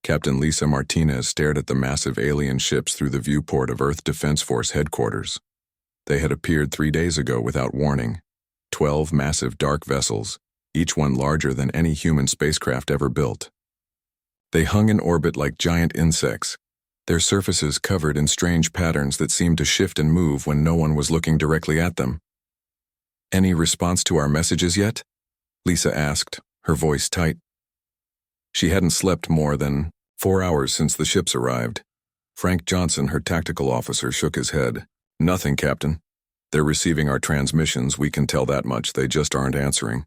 Captain Lisa Martinez stared at the massive alien ships through the viewport of Earth Defense Force headquarters. They had appeared 3 days ago without warning. 12 massive dark vessels, each one larger than any human spacecraft ever built. They hung in orbit like giant insects, their surfaces covered in strange patterns that seemed to shift and move when no one was looking directly at them. "Any response to our messages yet?" Lisa asked, her voice tight. She hadn't slept more than 4 hours since the ships arrived. Frank Johnson, her tactical officer, shook his head. "Nothing, Captain. They're receiving our transmissions, we can tell that much, they just aren't answering."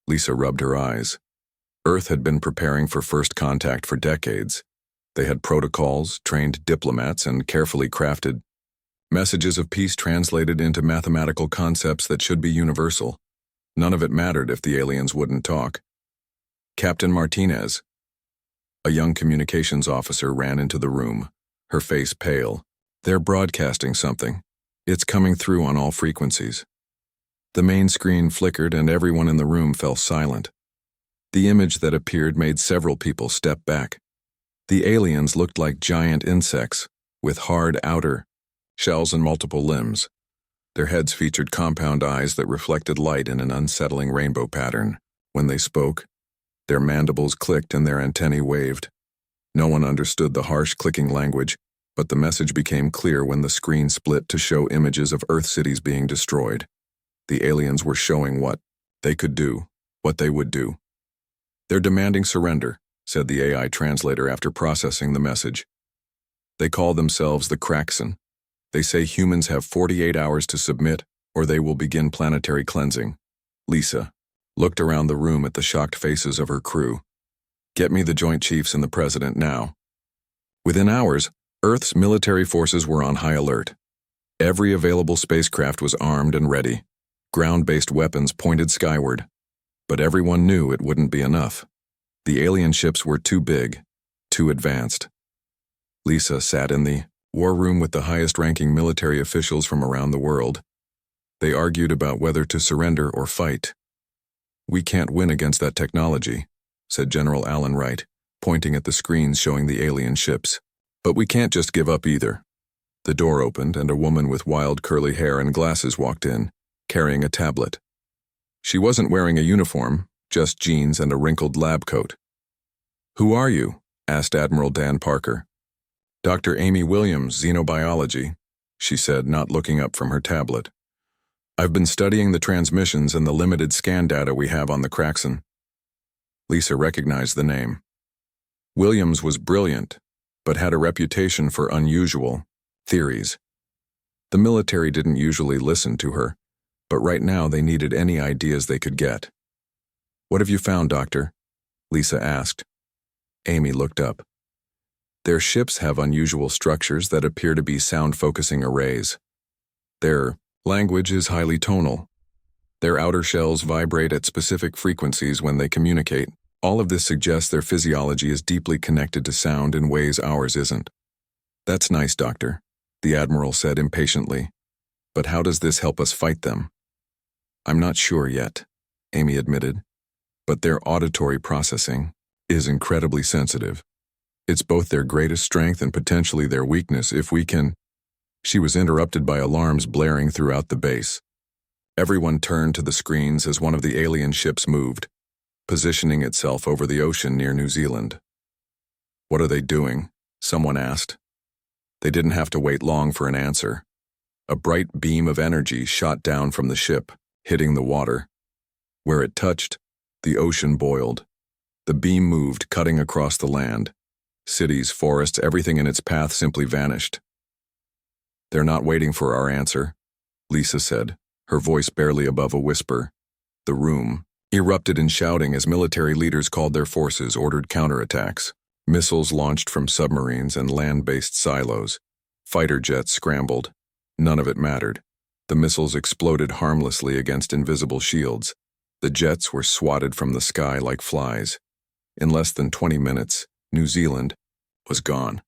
Lisa rubbed her eyes. Earth had been preparing for first contact for decades. They had protocols, trained diplomats, and carefully crafted messages of peace translated into mathematical concepts that should be universal. None of it mattered if the aliens wouldn't talk. "Captain Martinez." A young communications officer ran into the room, her face pale. "They're broadcasting something. It's coming through on all frequencies." The main screen flickered and everyone in the room fell silent. The image that appeared made several people step back. The aliens looked like giant insects, with hard outer shells and multiple limbs. Their heads featured compound eyes that reflected light in an unsettling rainbow pattern. When they spoke, their mandibles clicked and their antennae waved. No one understood the harsh clicking language, but the message became clear when the screen split to show images of Earth cities being destroyed. The aliens were showing what they could do, what they would do. "They're demanding surrender," said the AI translator after processing the message. "They call themselves the Kraxon. They say humans have 48 hours to submit, or they will begin planetary cleansing." Lisa looked around the room at the shocked faces of her crew. "Get me the Joint Chiefs and the President now." Within hours, Earth's military forces were on high alert. Every available spacecraft was armed and ready. Ground-based weapons pointed skyward. But everyone knew it wouldn't be enough. The alien ships were too big, too advanced. Lisa sat in the war room with the highest-ranking military officials from around the world. They argued about whether to surrender or fight. "We can't win against that technology," said General Alan Wright, pointing at the screens showing the alien ships. "But we can't just give up either." The door opened and a woman with wild curly hair and glasses walked in, carrying a tablet. She wasn't wearing a uniform, just jeans and a wrinkled lab coat. "Who are you?" asked Admiral Dan Parker. "Dr. Amy Williams, Xenobiology," she said, not looking up from her tablet. "I've been studying the transmissions and the limited scan data we have on the Kraxon." Lisa recognized the name. Williams was brilliant, but had a reputation for unusual theories. The military didn't usually listen to her, but right now they needed any ideas they could get. "What have you found, Doctor?" Lisa asked. Amy looked up. "Their ships have unusual structures that appear to be sound-focusing arrays. Their language is highly tonal. Their outer shells vibrate at specific frequencies when they communicate. All of this suggests their physiology is deeply connected to sound in ways ours isn't." "That's nice, Doctor," the Admiral said impatiently. "But how does this help us fight them?" "I'm not sure yet," Amy admitted. "But their auditory processing is incredibly sensitive. It's both their greatest strength and potentially their weakness if we can—" She was interrupted by alarms blaring throughout the base. Everyone turned to the screens as one of the alien ships moved, positioning itself over the ocean near New Zealand. "What are they doing?" someone asked. They didn't have to wait long for an answer. A bright beam of energy shot down from the ship, hitting the water. Where it touched, the ocean boiled. The beam moved, cutting across the land. Cities, forests, everything in its path simply vanished. "They're not waiting for our answer," Lisa said, her voice barely above a whisper. The room erupted in shouting as military leaders called their forces, ordered counterattacks. Missiles launched from submarines and land-based silos. Fighter jets scrambled. None of it mattered. The missiles exploded harmlessly against invisible shields. The jets were swatted from the sky like flies. In less than 20 minutes, New Zealand was gone.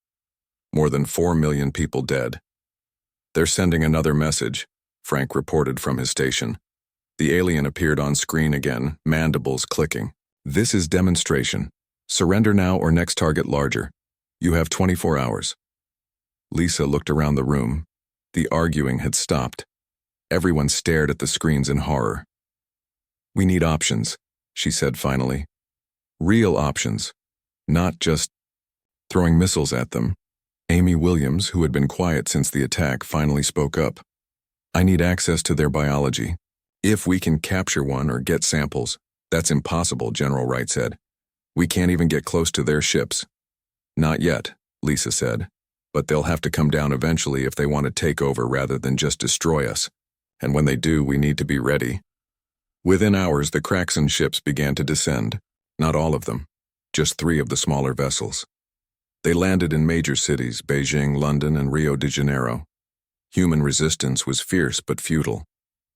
More than 4 million people dead. "They're sending another message," Frank reported from his station. The alien appeared on screen again, mandibles clicking. "This is demonstration. Surrender now or next target larger. You have 24 hours. Lisa looked around the room. The arguing had stopped. Everyone stared at the screens in horror. We need options, she said finally. Real options, not just throwing missiles at them. Amy Williams, who had been quiet since the attack, finally spoke up. I need access to their biology. If we can capture one or get samples. That's impossible, General Wright said. We can't even get close to their ships. Not yet, Lisa said. But they'll have to come down eventually if they want to take over rather than just destroy us. And when they do, we need to be ready. Within hours, the Kraxan ships began to descend. Not all of them, just 3 of the smaller vessels. They landed in major cities, Beijing, London, and Rio de Janeiro. Human resistance was fierce but futile.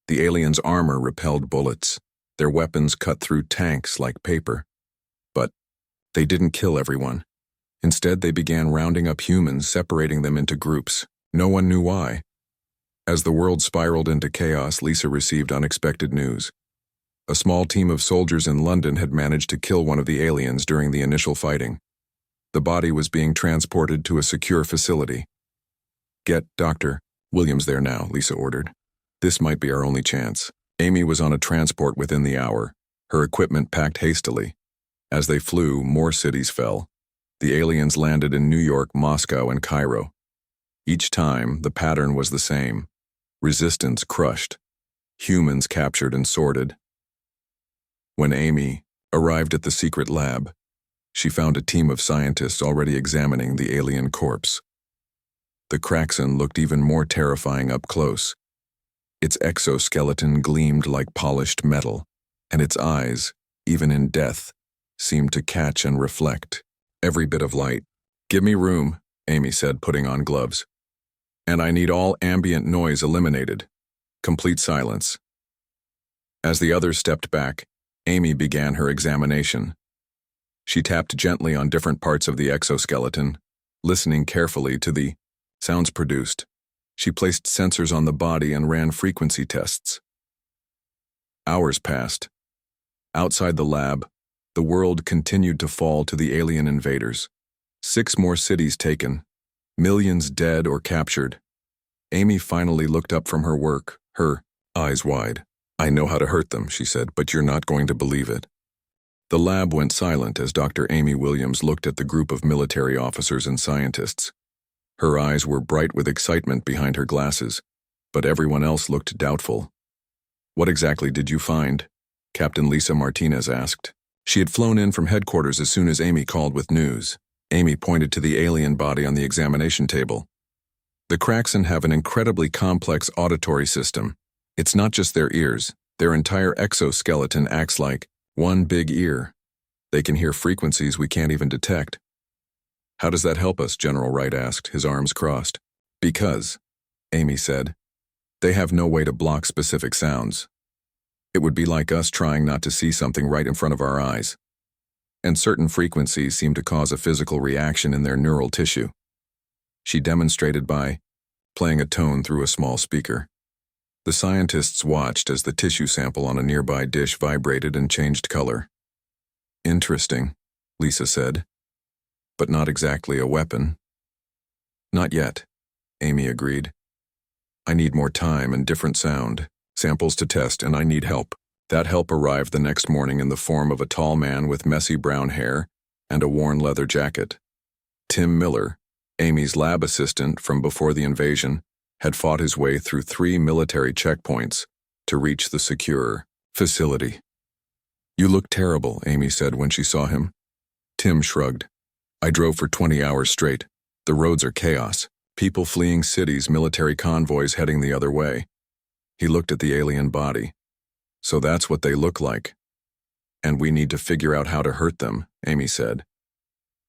The aliens' armor repelled bullets. Their weapons cut through tanks like paper. But they didn't kill everyone. Instead, they began rounding up humans, separating them into groups. No one knew why. As the world spiraled into chaos, Lisa received unexpected news. A small team of soldiers in London had managed to kill one of the aliens during the initial fighting. The body was being transported to a secure facility. Get Dr. Williams there now, Lisa ordered. This might be our only chance. Amy was on a transport within the hour, her equipment packed hastily. As they flew, more cities fell. The aliens landed in New York, Moscow, and Cairo. Each time, the pattern was the same. Resistance crushed. Humans captured and sorted. When Amy arrived at the secret lab, she found a team of scientists already examining the alien corpse. The Kraxan looked even more terrifying up close. Its exoskeleton gleamed like polished metal, and its eyes, even in death, seemed to catch and reflect every bit of light. Give me room, Amy said, putting on gloves. And I need all ambient noise eliminated. Complete silence. As the others stepped back, Amy began her examination. She tapped gently on different parts of the exoskeleton, listening carefully to the sounds produced. She placed sensors on the body and ran frequency tests. Hours passed. Outside the lab, the world continued to fall to the alien invaders. 6 more cities taken, millions dead or captured. Amy finally looked up from her work, her eyes wide. I know how to hurt them, she said, but you're not going to believe it. The lab went silent as Dr. Amy Williams looked at the group of military officers and scientists. Her eyes were bright with excitement behind her glasses, but everyone else looked doubtful. What exactly did you find? Captain Lisa Martinez asked. She had flown in from headquarters as soon as Amy called with news. Amy pointed to the alien body on the examination table. The Kraxan have an incredibly complex auditory system. It's not just their ears. Their entire exoskeleton acts like one big ear. They can hear frequencies we can't even detect. How does that help us? General Wright asked, his arms crossed. Because, Amy said, they have no way to block specific sounds. It would be like us trying not to see something right in front of our eyes. And certain frequencies seem to cause a physical reaction in their neural tissue. She demonstrated by playing a tone through a small speaker. The scientists watched as the tissue sample on a nearby dish vibrated and changed color. Interesting, Lisa said. But not exactly a weapon. Not yet, Amy agreed. I need more time and different sound, samples to test, and I need help. That help arrived the next morning in the form of a tall man with messy brown hair and a worn leather jacket. Tim Miller, Amy's lab assistant from before the invasion, had fought his way through 3 military checkpoints to reach the secure facility. You look terrible, Amy said when she saw him. Tim shrugged. I drove for 20 hours straight. The roads are chaos. People fleeing cities, military convoys heading the other way. He looked at the alien body. So that's what they look like. And we need to figure out how to hurt them, Amy said.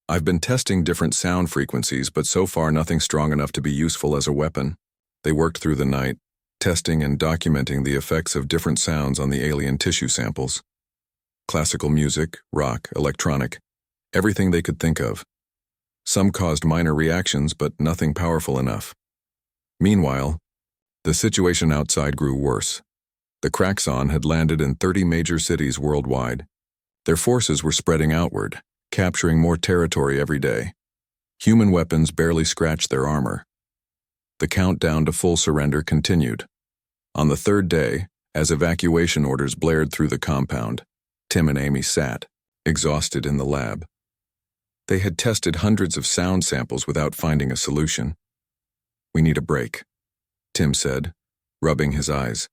I've been testing different sound frequencies, but so far nothing strong enough to be useful as a weapon. They worked through the night, testing and documenting the effects of different sounds on the alien tissue samples. Classical music, rock, electronic, everything they could think of. Some caused minor reactions, but nothing powerful enough. Meanwhile, the situation outside grew worse. The Kraxan had landed in 30 major cities worldwide. Their forces were spreading outward, capturing more territory every day. Human weapons barely scratched their armor. The countdown to full surrender continued. On the third day, as evacuation orders blared through the compound, Tim and Amy sat, exhausted in the lab. They had tested hundreds of sound samples without finding a solution. "We need a break," Tim said, rubbing his eyes.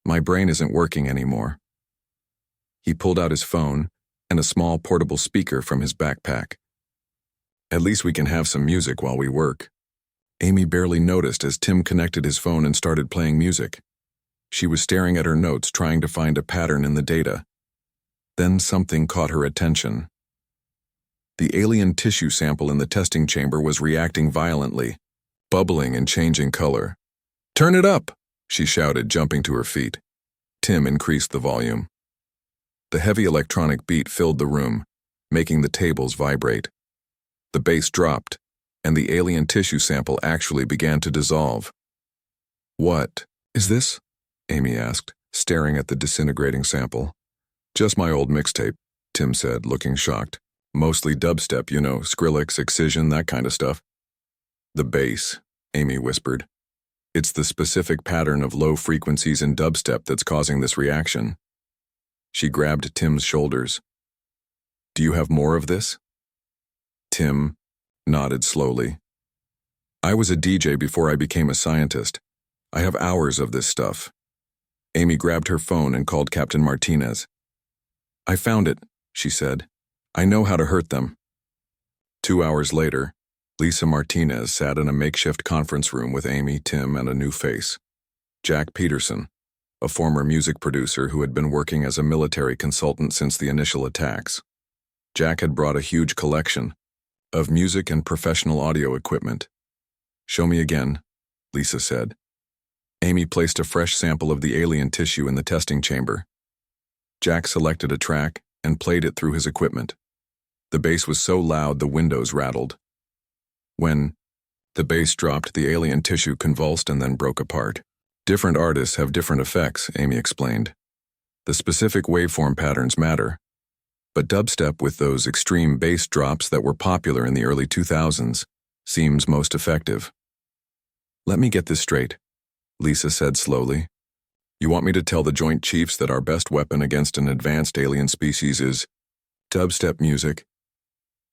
"My brain isn't working anymore." He pulled out his phone and a small portable speaker from his backpack. "At least we can have some music while we work." Amy barely noticed as Tim connected his phone and started playing music. She was staring at her notes, trying to find a pattern in the data. Then something caught her attention. The alien tissue sample in the testing chamber was reacting violently, bubbling and changing color. "Turn it up!" she shouted, jumping to her feet. Tim increased the volume. The heavy electronic beat filled the room, making the tables vibrate. The bass dropped, and the alien tissue sample actually began to dissolve. "What is this?" Amy asked, staring at the disintegrating sample. "Just my old mixtape," Tim said, looking shocked. "Mostly dubstep, you know, Skrillex, Excision, that kind of stuff." "The bass," Amy whispered. "It's the specific pattern of low frequencies in dubstep that's causing this reaction." She grabbed Tim's shoulders. "Do you have more of this?" Tim nodded slowly. "I was a DJ before I became a scientist. I have hours of this stuff." Amy grabbed her phone and called Captain Martinez. "I found it," she said. "I know how to hurt them." 2 hours later, Lisa Martinez sat in a makeshift conference room with Amy, Tim, and a new face. Jack Peterson, a former music producer who had been working as a military consultant since the initial attacks. Jack had brought a huge collection of music and professional audio equipment. "Show me again," Lisa said. Amy placed a fresh sample of the alien tissue in the testing chamber. Jack selected a track and played it through his equipment. The bass was so loud the windows rattled. When the bass dropped, the alien tissue convulsed and then broke apart. "Different artists have different effects," Amy explained. "The specific waveform patterns matter. But dubstep with those extreme bass drops that were popular in the early 2000s seems most effective." "Let me get this straight," Lisa said slowly. "You want me to tell the Joint Chiefs that our best weapon against an advanced alien species is dubstep music?"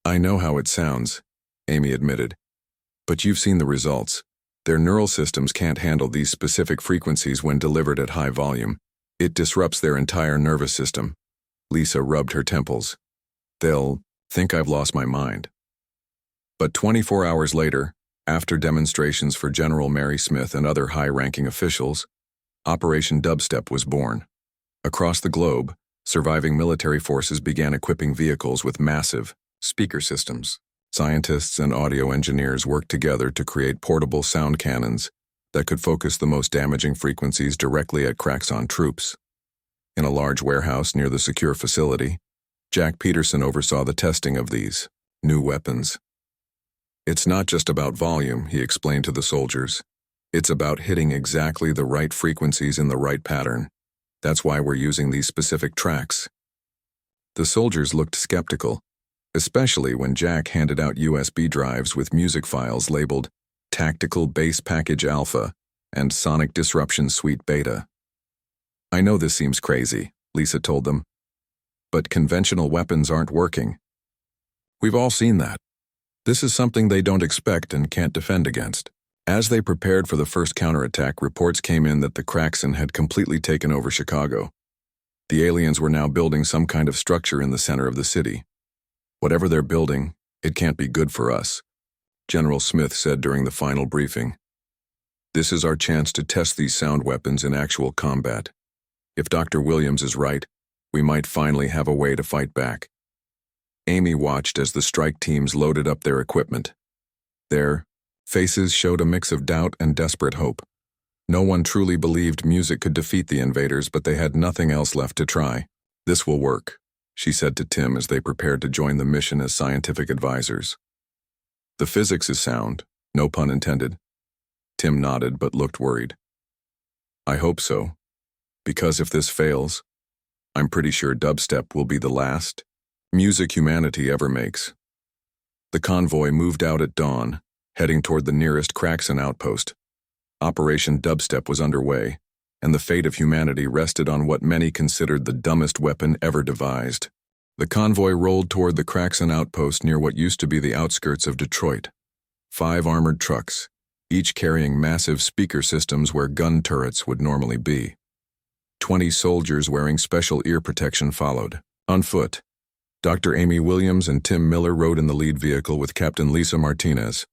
"I know how it sounds," Amy admitted. "But you've seen the results. Their neural systems can't handle these specific frequencies when delivered at high volume. It disrupts their entire nervous system." Lisa rubbed her temples. "They'll think I've lost my mind." But 24 hours later, after demonstrations for General Mary Smith and other high-ranking officials, Operation Dubstep was born. Across the globe, surviving military forces began equipping vehicles with massive speaker systems. Scientists and audio engineers worked together to create portable sound cannons that could focus the most damaging frequencies directly at cracks on troops. In a large warehouse near the secure facility, Jack Peterson oversaw the testing of these new weapons. "It's not just about volume," he explained to the soldiers. "It's about hitting exactly the right frequencies in the right pattern. That's why we're using these specific tracks." The soldiers looked skeptical, especially when Jack handed out USB drives with music files labeled Tactical Bass Package Alpha and Sonic Disruption Suite Beta. "I know this seems crazy," Lisa told them, "but conventional weapons aren't working. We've all seen that. This is something they don't expect and can't defend against." As they prepared for the first counterattack, reports came in that the Kraxen had completely taken over Chicago. The aliens were now building some kind of structure in the center of the city. "Whatever they're building, it can't be good for us," General Smith said during the final briefing. "This is our chance to test these sound weapons in actual combat. If Dr. Williams is right, we might finally have a way to fight back." Amy watched as the strike teams loaded up their equipment. Their faces showed a mix of doubt and desperate hope. No one truly believed music could defeat the invaders, but they had nothing else left to try. "This will work," she said to Tim as they prepared to join the mission as scientific advisors. "The physics is sound, no pun intended." Tim nodded but looked worried. "I hope so. Because if this fails, I'm pretty sure dubstep will be the last music humanity ever makes. The convoy moved out at dawn, heading toward the nearest Kraxan outpost. Operation Dubstep was underway, and the fate of humanity rested on what many considered the dumbest weapon ever devised. The convoy rolled toward the Kraxan outpost near what used to be the outskirts of Detroit. 5 armored trucks, each carrying massive speaker systems where gun turrets would normally be. 20 soldiers wearing special ear protection followed. On foot, Dr. Amy Williams and Tim Miller rode in the lead vehicle with Captain Lisa Martinez.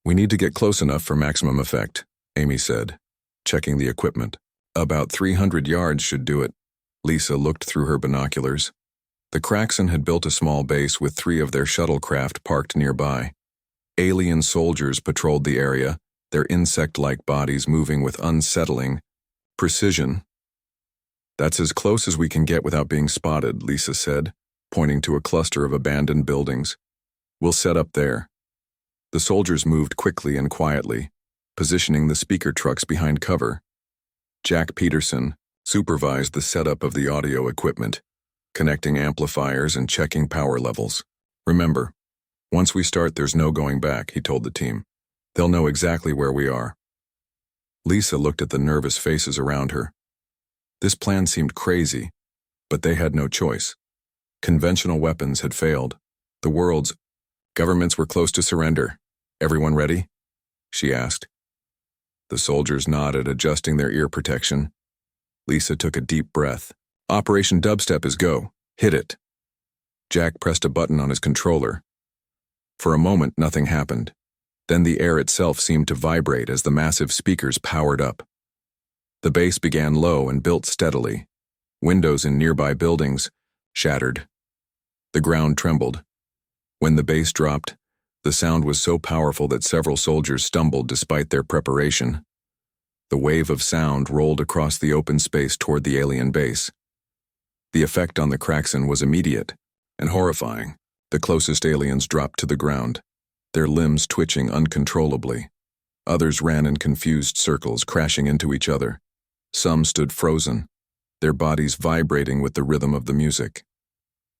"We need to get close enough for maximum effect," Amy said, checking the equipment. "About 300 yards should do it." Lisa looked through her binoculars. The Kraxan had built a small base with 3 of their shuttlecraft parked nearby. Alien soldiers patrolled the area, their insect-like bodies moving with unsettling precision. "That's as close as we can get without being spotted," Lisa said, pointing to a cluster of abandoned buildings. "We'll set up there." The soldiers moved quickly and quietly, positioning the speaker trucks behind cover. Jack Peterson supervised the setup of the audio equipment, connecting amplifiers and checking power levels. "Remember, once we start, there's no going back," he told the team. "They'll know exactly where we are." Lisa looked at the nervous faces around her. This plan seemed crazy, but they had no choice. Conventional weapons had failed. The world's governments were close to surrender. "Everyone ready?" she asked. The soldiers nodded, adjusting their ear protection. Lisa took a deep breath. "Operation Dubstep is go. Hit it." Jack pressed a button on his controller. For a moment, nothing happened. Then the air itself seemed to vibrate as the massive speakers powered up. The base began low and built steadily. Windows in nearby buildings shattered. The ground trembled. When the base dropped, the sound was so powerful that several soldiers stumbled despite their preparation. The wave of sound rolled across the open space toward the alien base. The effect on the Kraxan was immediate and horrifying. The closest aliens dropped to the ground, their limbs twitching uncontrollably. Others ran in confused circles, crashing into each other. Some stood frozen, their bodies vibrating with the rhythm of the music.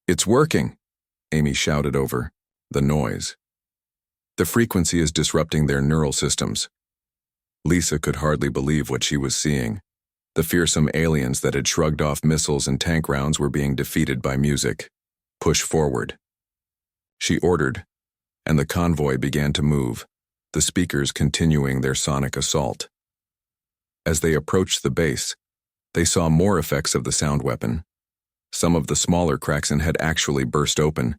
"It's working!" Amy shouted over the noise. "The frequency is disrupting their neural systems." Lisa could hardly believe what she was seeing. The fearsome aliens that had shrugged off missiles and tank rounds were being defeated by music. "Push forward," she ordered, and the convoy began to move, the speakers continuing their sonic assault. As they approached the base, they saw more effects of the sound weapon. Some of the smaller Kraxan had actually burst open,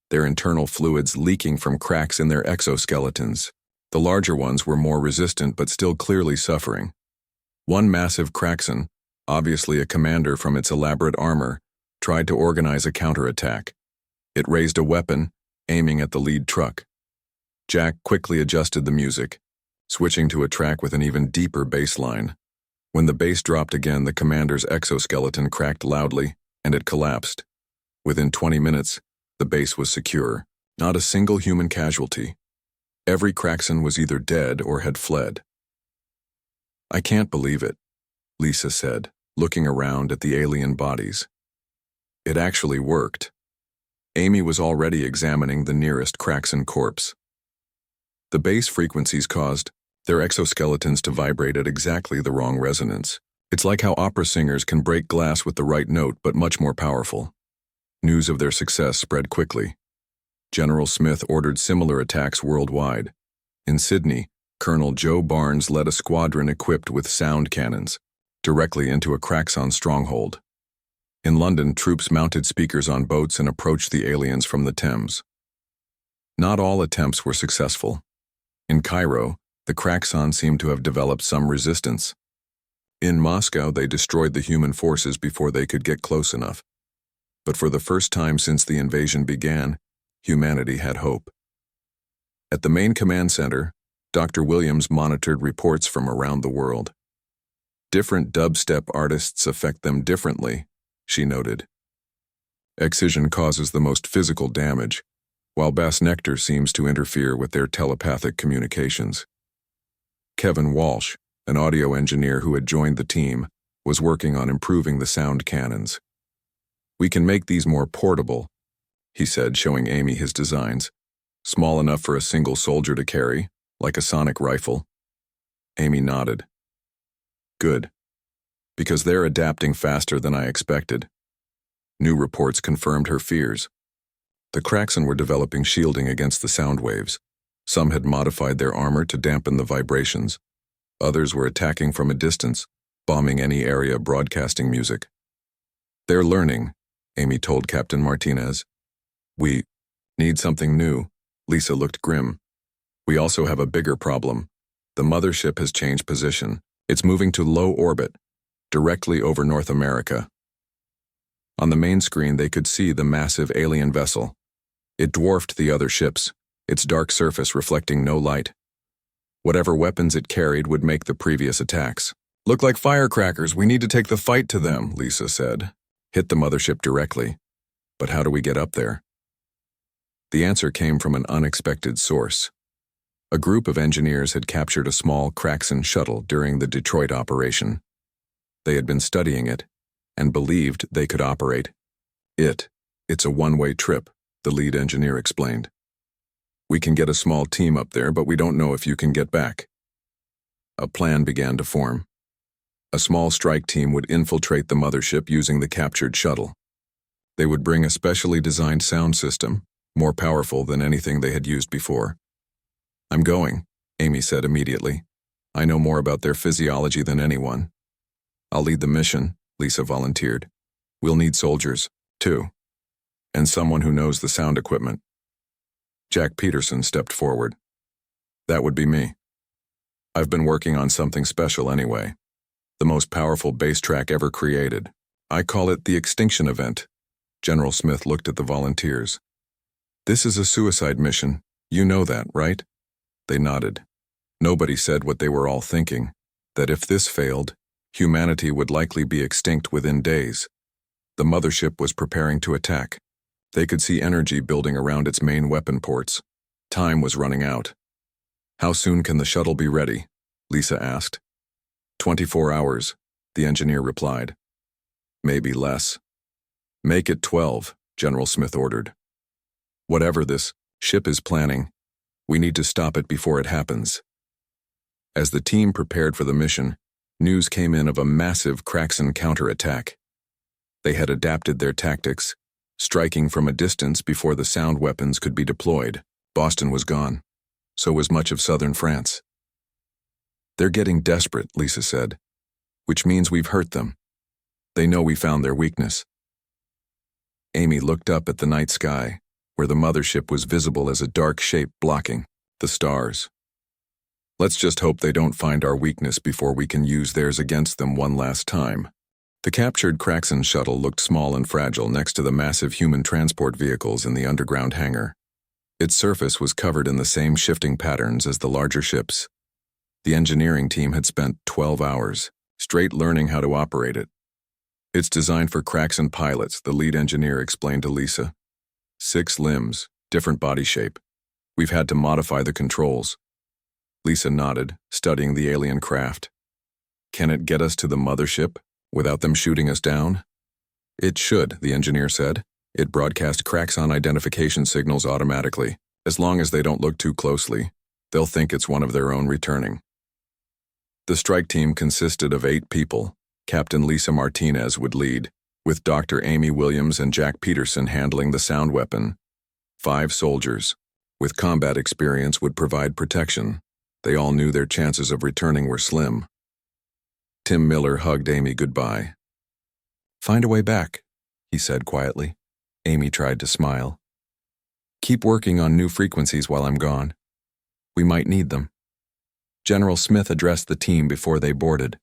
their internal fluids leaking from cracks in their exoskeletons. The larger ones were more resistant but still clearly suffering. One massive Kraxan, obviously a commander from its elaborate armor, tried to organize a counterattack. It raised a weapon, aiming at the lead truck. Jack quickly adjusted the music, switching to a track with an even deeper bass line. When the bass dropped again, the commander's exoskeleton cracked loudly, and it collapsed. Within 20 minutes, the base was secure. Not a single human casualty. Every Kraxan was either dead or had fled. "I can't believe it," Lisa said, looking around at the alien bodies. It actually worked. Amy was already examining the nearest Kraxan corpse. The base frequencies caused their exoskeletons to vibrate at exactly the wrong resonance. It's like how opera singers can break glass with the right note, but much more powerful. News of their success spread quickly. General Smith ordered similar attacks worldwide. In Sydney, Colonel Joe Barnes led a squadron equipped with sound cannons directly into a Kraxan stronghold. In London, troops mounted speakers on boats and approached the aliens from the Thames. Not all attempts were successful. In Cairo, the Kraxan seemed to have developed some resistance. In Moscow, they destroyed the human forces before they could get close enough. But for the first time since the invasion began, humanity had hope. At the main command center, Dr. Williams monitored reports from around the world. "Different dubstep artists affect them differently," she noted. "Excision causes the most physical damage, while bass nectar seems to interfere with their telepathic communications." Kevin Walsh, an audio engineer who had joined the team, was working on improving the sound cannons. "We can make these more portable, he said, showing Amy his designs. Small enough for a single soldier to carry, like a sonic rifle. Amy nodded. Good. Because they're adapting faster than I expected. New reports confirmed her fears. The Kraxan were developing shielding against the sound waves. Some had modified their armor to dampen the vibrations. Others were attacking from a distance, bombing any area broadcasting music. They're learning, Amy told Captain Martinez. We need something new. Lisa looked grim. We also have a bigger problem. The mothership has changed position. It's moving to low orbit, directly over North America. On the main screen, they could see the massive alien vessel. It dwarfed the other ships, its dark surface reflecting no light. Whatever weapons it carried would make the previous attacks. Look like firecrackers. We need to take the fight to them, Lisa said. Hit the mothership directly. But how do we get up there? The answer came from an unexpected source. A group of engineers had captured a small Kraxan shuttle during the Detroit operation. They had been studying it and believed they could operate it. It's a one-way trip, the lead engineer explained. We can get a small team up there, but we don't know if you can get back. A plan began to form. A small strike team would infiltrate the mothership using the captured shuttle. They would bring a specially designed sound system, more powerful than anything they had used before. I'm going, Amy said immediately. I know more about their physiology than anyone. I'll lead the mission, Lisa volunteered. We'll need soldiers, too. And someone who knows the sound equipment. Jack Peterson stepped forward. That would be me. I've been working on something special anyway. The most powerful bass track ever created. I call it the Extinction Event. General Smith looked at the volunteers. This is a suicide mission. You know that, right? They nodded. Nobody said what they were all thinking, that if this failed, humanity would likely be extinct within days. The mothership was preparing to attack. They could see energy building around its main weapon ports. Time was running out. How soon can the shuttle be ready? Lisa asked. 24 hours, the engineer replied. Maybe less. Make it 12, General Smith ordered. Whatever this ship is planning, we need to stop it before it happens. As the team prepared for the mission, news came in of a massive Kraxan counterattack. They had adapted their tactics, striking from a distance before the sound weapons could be deployed. Boston was gone. So was much of southern France. They're getting desperate, Lisa said, which means we've hurt them. They know we found their weakness. Amy looked up at the night sky, where the mothership was visible as a dark shape blocking the stars. Let's just hope they don't find our weakness before we can use theirs against them one last time. The captured Kraxan shuttle looked small and fragile next to the massive human transport vehicles in the underground hangar. Its surface was covered in the same shifting patterns as the larger ships. The engineering team had spent 12 hours straight learning how to operate it. It's designed for Kraxan pilots, the lead engineer explained to Lisa. 6 limbs, different body shape. We've had to modify the controls. Lisa nodded, studying the alien craft. Can it get us to the mothership without them shooting us down? It should, the engineer said. It broadcasts Kraxan identification signals automatically. As long as they don't look too closely, they'll think it's one of their own returning. The strike team consisted of 8 people. Captain Lisa Martinez would lead, with Dr. Amy Williams and Jack Peterson handling the sound weapon. 5 soldiers, with combat experience, would provide protection. They all knew their chances of returning were slim. Tim Miller hugged Amy goodbye. Find a way back, he said quietly. Amy tried to smile. Keep working on new frequencies while I'm gone. We might need them. General Smith addressed the team before they boarded.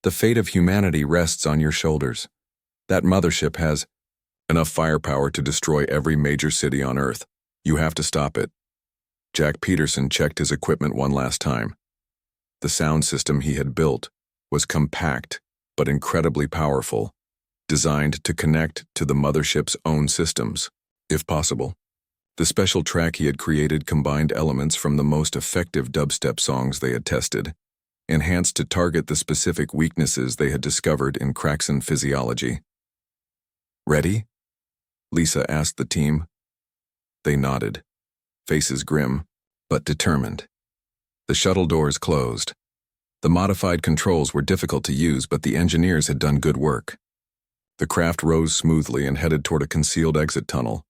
The fate of humanity rests on your shoulders. That mothership has enough firepower to destroy every major city on Earth. You have to stop it. Jack Peterson checked his equipment one last time. The sound system he had built was compact but incredibly powerful, designed to connect to the mothership's own systems, if possible. The special track he had created combined elements from the most effective dubstep songs they had tested, enhanced to target the specific weaknesses they had discovered in Kraxan physiology. Ready? Lisa asked the team. They nodded, faces grim, but determined. The shuttle doors closed. The modified controls were difficult to use, but the engineers had done good work. The craft rose smoothly and headed toward a concealed exit tunnel.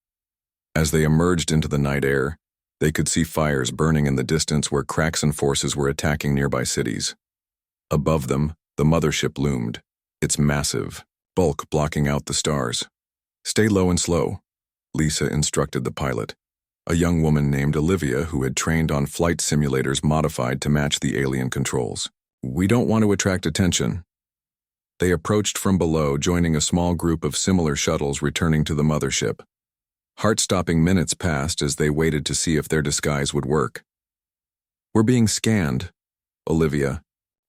As they emerged into the night air, they could see fires burning in the distance where Kraxan forces were attacking nearby cities. Above them, the mothership loomed, its massive bulk blocking out the stars. "Stay low and slow," Lisa instructed the pilot, a young woman named Olivia who had trained on flight simulators modified to match the alien controls. "We don't want to attract attention." They approached from below, joining a small group of similar shuttles returning to the mothership. Heart-stopping minutes passed as they waited to see if their disguise would work. "We're being scanned," Olivia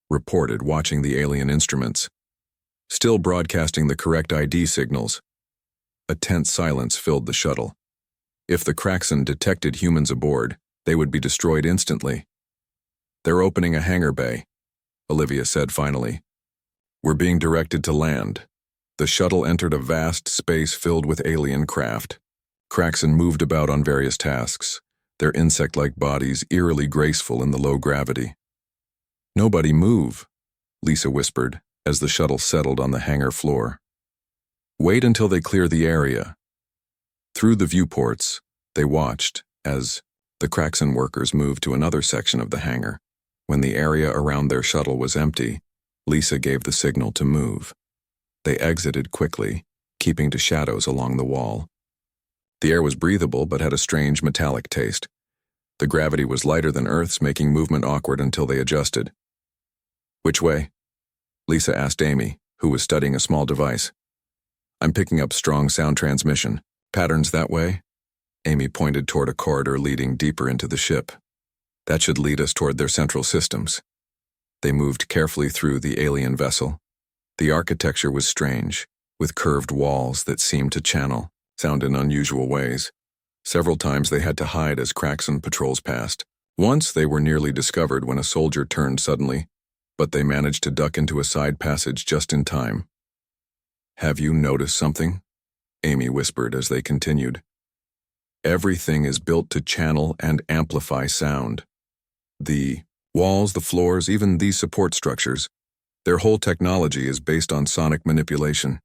reported, watching the alien instruments, still broadcasting the correct ID signals. A tense silence filled the shuttle. If the Kraxan detected humans aboard, they would be destroyed instantly. "They're opening a hangar bay," Olivia said finally. "We're being directed to land." The shuttle entered a vast space filled with alien craft. Kraxan moved about on various tasks, their insect-like bodies eerily graceful in the low gravity. "Nobody move," Lisa whispered as the shuttle settled on the hangar floor. "Wait until they clear the area." Through the viewports, they watched as the Kraxan workers moved to another section of the hangar. When the area around their shuttle was empty, Lisa gave the signal to move. They exited quickly, keeping to shadows along the wall. The air was breathable but had a strange metallic taste. The gravity was lighter than Earth's, making movement awkward until they adjusted. "Which way?" Lisa asked Amy, who was studying a small device. "I'm picking up strong sound transmission. Patterns that way?" Amy pointed toward a corridor leading deeper into the ship. "That should lead us toward their central systems." They moved carefully through the alien vessel. The architecture was strange, with curved walls that seemed to channel sound in unusual ways. Several times they had to hide as Kraxan patrols passed. Once they were nearly discovered when a soldier turned suddenly, but they managed to duck into a side passage just in time. "Have you noticed something?" Amy whispered as they continued. "Everything is built to channel and amplify sound. The walls, the floors, even these support structures, their whole technology is based on sonic manipulation."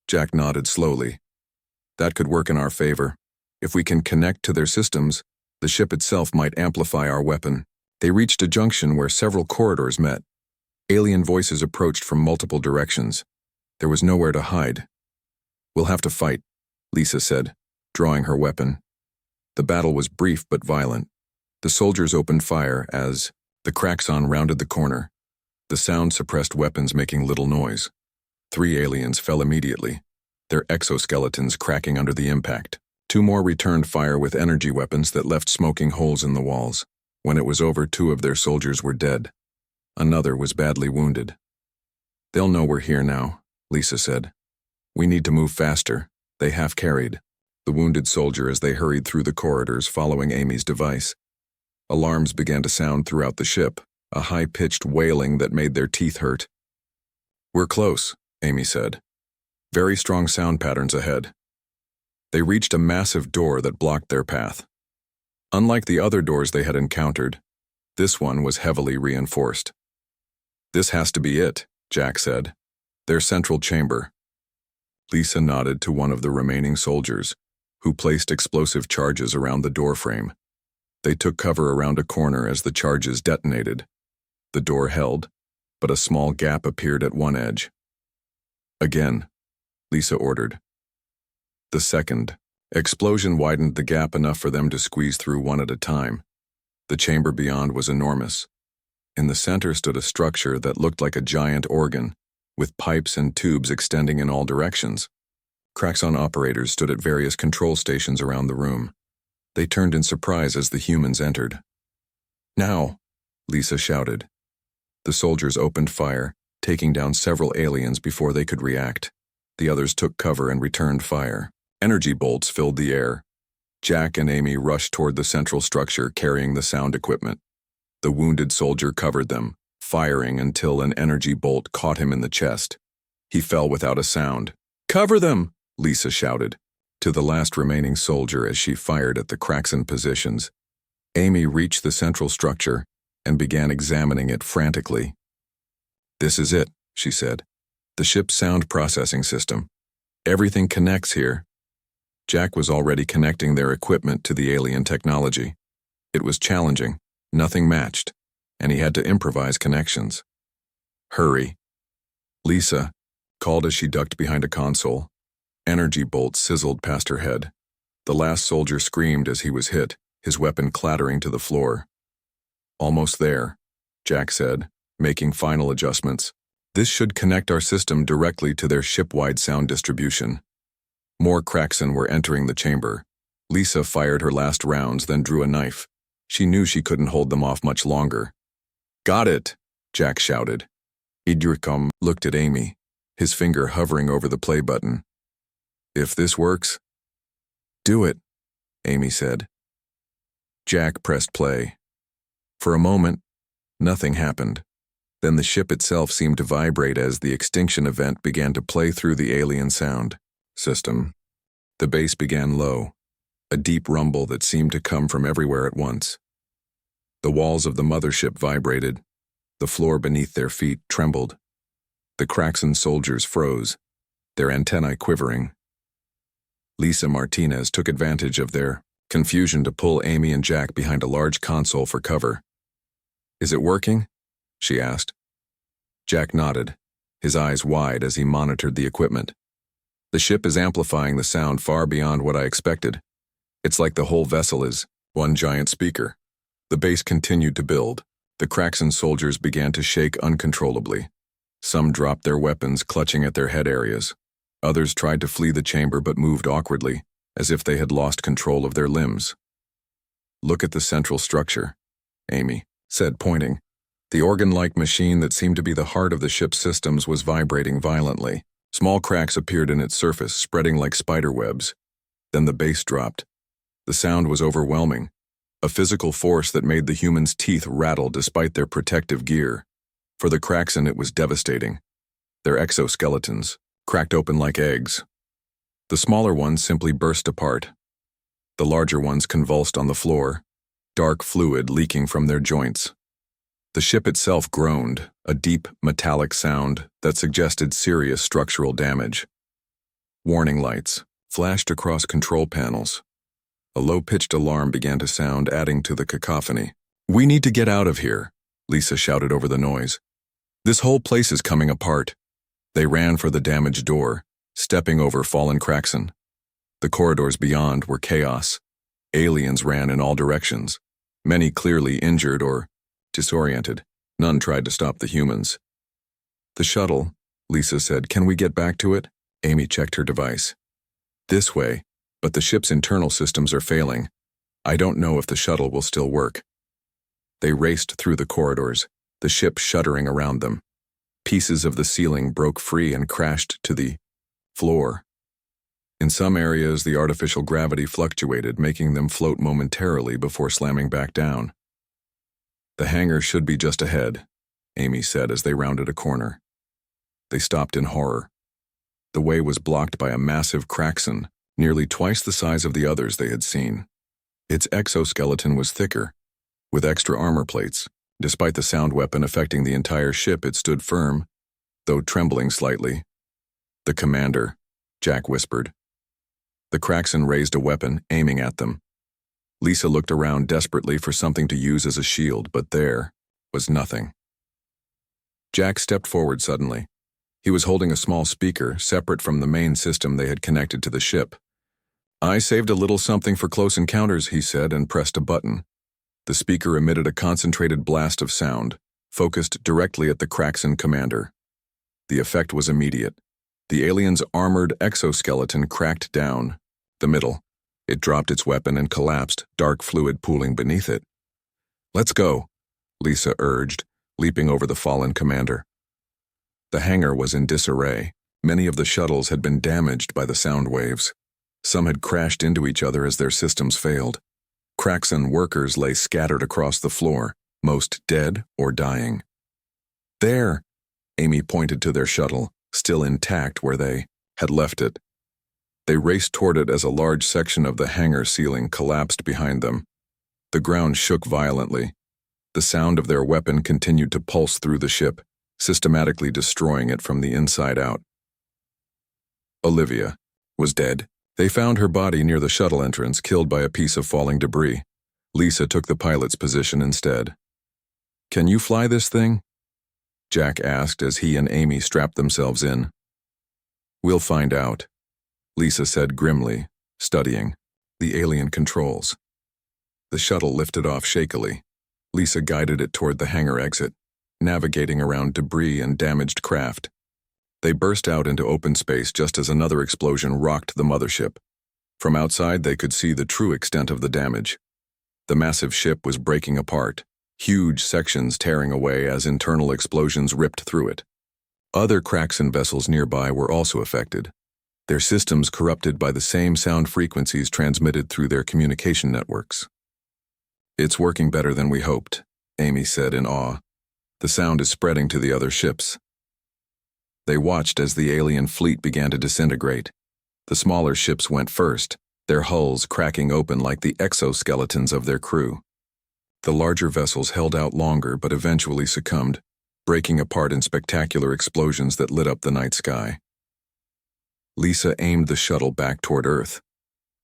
Jack nodded slowly. "That could work in our favor. If we can connect to their systems, the ship itself might amplify our weapon." They reached a junction where several corridors met. Alien voices approached from multiple directions. There was nowhere to hide. "We'll have to fight," Lisa said, drawing her weapon. The battle was brief but violent. The soldiers opened fire as the Kraxan rounded the corner, the sound-suppressed weapons making little noise. 3 aliens fell immediately, their exoskeletons cracking under the impact. 2 more returned fire with energy weapons that left smoking holes in the walls. When it was over, 2 of their soldiers were dead. Another was badly wounded. "They'll know we're here now," Lisa said. "We need to move faster." They half-carried the wounded soldier as they hurried through the corridors following Amy's device. Alarms began to sound throughout the ship, a high-pitched wailing that made their teeth hurt. "We're close," Amy said. "Very strong sound patterns ahead." They reached a massive door that blocked their path. Unlike the other doors they had encountered, this one was heavily reinforced. "This has to be it," Jack said. "Their central chamber." Lisa nodded to one of the remaining soldiers, who placed explosive charges around the doorframe. They took cover around a corner as the charges detonated. The door held, but a small gap appeared at one edge. "Again," Lisa ordered. The second explosion widened the gap enough for them to squeeze through one at a time. The chamber beyond was enormous. In the center stood a structure that looked like a giant organ, with pipes and tubes extending in all directions. Kraxan operators stood at various control stations around the room. They turned in surprise as the humans entered. "Now!" Lisa shouted. The soldiers opened fire, taking down several aliens before they could react. The others took cover and returned fire. Energy bolts filled the air. Jack and Amy rushed toward the central structure carrying the sound equipment. The wounded soldier covered them, firing until an energy bolt caught him in the chest. He fell without a sound. "Cover them!" Lisa shouted. to the last remaining soldier as she fired at the Kraxan positions. Amy reached the central structure and began examining it frantically. "This is it," she said. "The ship's sound processing system. Everything connects here." Jack was already connecting their equipment to the alien technology. It was challenging, nothing matched, and he had to improvise connections. "Hurry." Lisa called as she ducked behind a console. Energy bolts sizzled past her head. The last soldier screamed as he was hit, his weapon clattering to the floor. "Almost there," Jack said, making final adjustments. "This should connect our system directly to their ship-wide sound distribution." More Kraxan were entering the chamber. Lisa fired her last rounds, then drew a knife. She knew she couldn't hold them off much longer. "Got it!" Jack shouted. Idrikum looked at Amy, his finger hovering over the play button. "If this works..." "Do it," Amy said. Jack pressed play. For a moment, nothing happened. Then the ship itself seemed to vibrate as the extinction event began to play through the alien sound system. The bass began low, a deep rumble that seemed to come from everywhere at once. The walls of the mothership vibrated. The floor beneath their feet trembled. The Kraxan soldiers froze, their antennae quivering. Lisa Martinez took advantage of their confusion to pull Amy and Jack behind a large console for cover. "Is it working?" she asked. Jack nodded, his eyes wide as he monitored the equipment. "The ship is amplifying the sound far beyond what I expected. It's like the whole vessel is one giant speaker." The bass continued to build. The Kraxan soldiers began to shake uncontrollably. Some dropped their weapons, clutching at their head areas. Others tried to flee the chamber but moved awkwardly, as if they had lost control of their limbs. "Look at the central structure," Amy said, pointing. The organ-like machine that seemed to be the heart of the ship's systems was vibrating violently. Small cracks appeared in its surface, spreading like spider webs. Then the bass dropped. The sound was overwhelming, a physical force that made the humans' teeth rattle despite their protective gear. For the Kraxan, it was devastating. Their exoskeletons cracked open like eggs. The smaller ones simply burst apart. The larger ones convulsed on the floor, dark fluid leaking from their joints. The ship itself groaned, a deep, metallic sound that suggested serious structural damage. Warning lights flashed across control panels. A low-pitched alarm began to sound, adding to the cacophony. "We need to get out of here," Lisa shouted over the noise. "This whole place is coming apart." They ran for the damaged door, stepping over fallen Kraxan. The corridors beyond were chaos. Aliens ran in all directions, many clearly injured or disoriented. None tried to stop the humans. "The shuttle," Lisa said. "Can we get back to it?" Amy checked her device. "This way, but the ship's internal systems are failing. I don't know if the shuttle will still work." They raced through the corridors, the ship shuddering around them. Pieces of the ceiling broke free and crashed to the floor. In some areas, the artificial gravity fluctuated, making them float momentarily before slamming back down. "The hangar should be just ahead," Amy said as they rounded a corner. They stopped in horror. The way was blocked by a massive Kraxan, nearly twice the size of the others they had seen. Its exoskeleton was thicker, with extra armor plates. Despite the sound weapon affecting the entire ship, it stood firm, though trembling slightly. "The commander," Jack whispered. The Kraxan raised a weapon, aiming at them. Lisa looked around desperately for something to use as a shield, but there was nothing. Jack stepped forward suddenly. He was holding a small speaker, separate from the main system they had connected to the ship. "I saved a little something for close encounters," he said, and pressed a button. The speaker emitted a concentrated blast of sound, focused directly at the Kraxan commander. The effect was immediate. The alien's armored exoskeleton cracked down the middle. It dropped its weapon and collapsed, dark fluid pooling beneath it. "Let's go," Lisa urged, leaping over the fallen commander. The hangar was in disarray. Many of the shuttles had been damaged by the sound waves. Some had crashed into each other as their systems failed. Kraxan workers lay scattered across the floor, most dead or dying. "There," Amy pointed to their shuttle, still intact where they had left it. They raced toward it as a large section of the hangar ceiling collapsed behind them. The ground shook violently. The sound of their weapon continued to pulse through the ship, systematically destroying it from the inside out. Olivia was dead. They found her body near the shuttle entrance, killed by a piece of falling debris. Lisa took the pilot's position instead. "Can you fly this thing?" Jack asked as he and Amy strapped themselves in. "We'll find out," Lisa said grimly, studying the alien controls. The shuttle lifted off shakily. Lisa guided it toward the hangar exit, navigating around debris and damaged craft. They burst out into open space just as another explosion rocked the mothership. From outside, they could see the true extent of the damage. The massive ship was breaking apart, huge sections tearing away as internal explosions ripped through it. Other cracks and vessels nearby were also affected, their systems corrupted by the same sound frequencies transmitted through their communication networks. "It's working better than we hoped," Amy said in awe. "The sound is spreading to the other ships." They watched as the alien fleet began to disintegrate. The smaller ships went first, their hulls cracking open like the exoskeletons of their crew. The larger vessels held out longer but eventually succumbed, breaking apart in spectacular explosions that lit up the night sky. Lisa aimed the shuttle back toward Earth.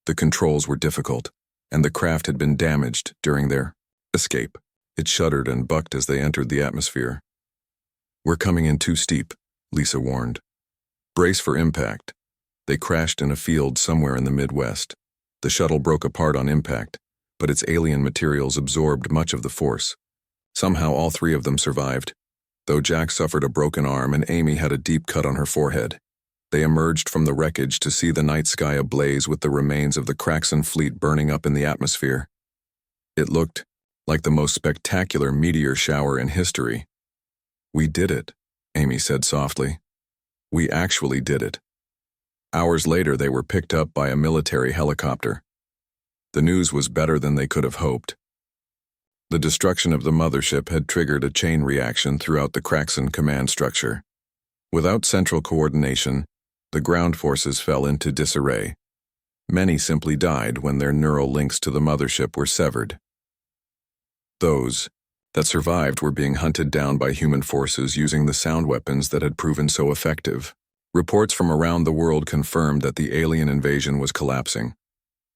The controls were difficult, and the craft had been damaged during their escape. It shuddered and bucked as they entered the atmosphere. "We're coming in too steep," Lisa warned. "Brace for impact." They crashed in a field somewhere in the Midwest. The shuttle broke apart on impact, but its alien materials absorbed much of the force. Somehow all three of them survived, though Jack suffered a broken arm and Amy had a deep cut on her forehead. They emerged from the wreckage to see the night sky ablaze with the remains of the Kraxan fleet burning up in the atmosphere. It looked like the most spectacular meteor shower in history. "We did it," Amy said softly. "We actually did it." Hours later, they were picked up by a military helicopter. The news was better than they could have hoped. The destruction of the mothership had triggered a chain reaction throughout the Kraxan command structure. Without central coordination, the ground forces fell into disarray. Many simply died when their neural links to the mothership were severed. Those that survived were being hunted down by human forces using the sound weapons that had proven so effective. Reports from around the world confirmed that the alien invasion was collapsing.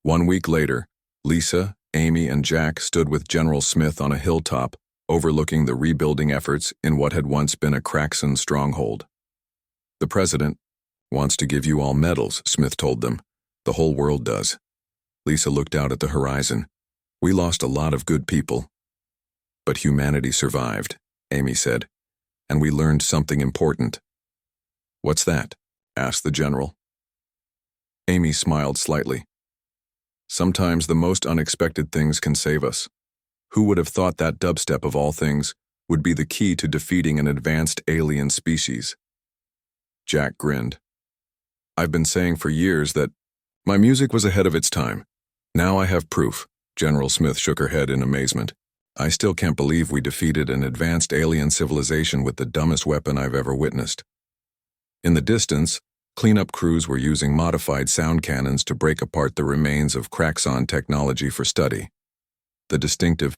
1 week later, Lisa, Amy, and Jack stood with General Smith on a hilltop overlooking the rebuilding efforts in what had once been a Kraxan stronghold. "The president wants to give you all medals," Smith told them. "The whole world does." Lisa looked out at the horizon. "We lost a lot of good people. But humanity survived," Amy said, "and we learned something important." "What's that?" asked the general. Amy smiled slightly. "Sometimes the most unexpected things can save us. Who would have thought that dubstep of all things would be the key to defeating an advanced alien species?" Jack grinned. "I've been saying for years that my music was ahead of its time. Now I have proof." General Smith shook her head in amazement. "I still can't believe we defeated an advanced alien civilization with the dumbest weapon I've ever witnessed." In the distance, cleanup crews were using modified sound cannons to break apart the remains of Kraxan technology for study. The distinctive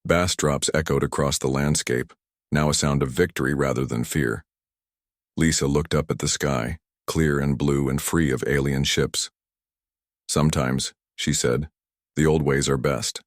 bass drops echoed across the landscape, now a sound of victory rather than fear. Lisa looked up at the sky, clear and blue and free of alien ships. "Sometimes," she said, "the old ways are best."